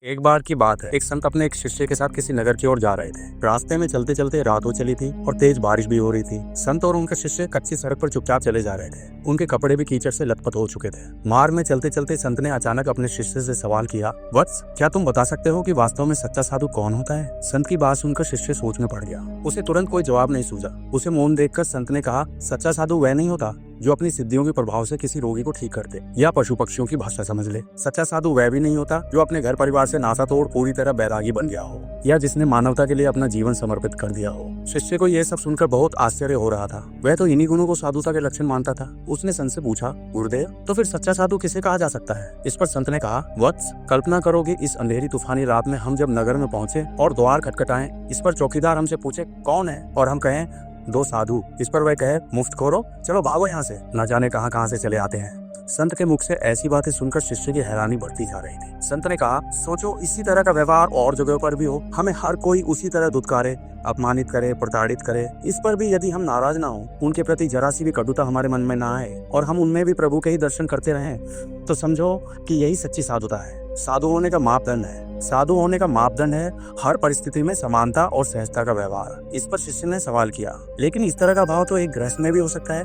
एक बार की बात है, एक संत अपने एक शिष्य के साथ किसी नगर की ओर जा रहे थे। रास्ते में चलते चलते रात हो चली थी और तेज बारिश भी हो रही थी। संत और उनका शिष्य कच्ची सड़क पर चुपचाप चले जा रहे थे। उनके कपड़े भी कीचड़ से लथपथ हो चुके थे। मार्ग में चलते चलते संत ने अचानक अपने शिष्य से सवाल किया, वत्स, क्या तुम बता सकते हो कि वास्तव में सच्चा साधु कौन होता है? संत की बात सुनकर शिष्य सोच में पड़ गया। उसे तुरंत कोई जवाब नहीं सूझा। उसे मौन देखकर संत ने कहा, सच्चा साधु वह नहीं होता जो अपनी सिद्धियों के प्रभाव से किसी रोगी को ठीक कर दे या पशु पक्षियों की भाषा समझ ले। सच्चा साधु वह भी नहीं होता जो अपने घर परिवार से नाता तोड़ पूरी तरह बैरागी बन गया हो या जिसने मानवता के लिए अपना जीवन समर्पित कर दिया हो। शिष्य को यह सब सुनकर बहुत आश्चर्य हो रहा था। वह तो इन्हीं गुणों को साधुता के लक्षण मानता था। उसने संत से पूछा, गुरुदेव, तो फिर सच्चा साधु किसे कहा जा सकता है? इस पर संत ने कहा, वत्स, कल्पना करोगे इस अंधेरी तूफानी रात में हम जब नगर में पहुंचे और द्वार खटखटाएं, इस पर चौकीदार हमसे पूछे कौन है और हम कहें दो साधु। इस पर वह कहे, मुफ्तखोरो, चलो भागो यहाँ से। न जाने कहाँ से चले आते हैं। संत के मुख से ऐसी बातें सुनकर शिष्य की हैरानी बढ़ती जा रही थी। संत ने कहा, सोचो इसी तरह का व्यवहार और जगहों पर भी हो। हमें हर कोई उसी तरह धुतकारे, अपमानित करे, प्रताड़ित करे। इस पर भी यदि हम नाराज ना हो, उनके प्रति जरा सी भी कटुता हमारे मन में ना आए और हम उनमें भी प्रभु के ही दर्शन करते रहें, तो समझो कि यही सच्ची साधुता है। साधु होने का मापदंड है हर परिस्थिति में समानता और सहजता का व्यवहार। इस पर शिष्य ने सवाल किया, लेकिन इस तरह का भाव तो एक गृहस्थ में भी हो सकता है,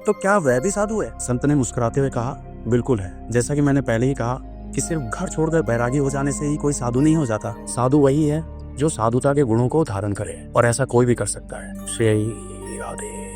तो क्या वह भी साधु है? संत ने मुस्कुराते हुए कहा, बिल्कुल है। जैसा कि मैंने पहले ही कहा कि सिर्फ घर छोड़कर बैरागी हो जाने से ही कोई साधु नहीं हो जाता। साधु वही है जो साधुता के गुणों को धारण करे, और ऐसा कोई भी कर सकता है। श्री राधे।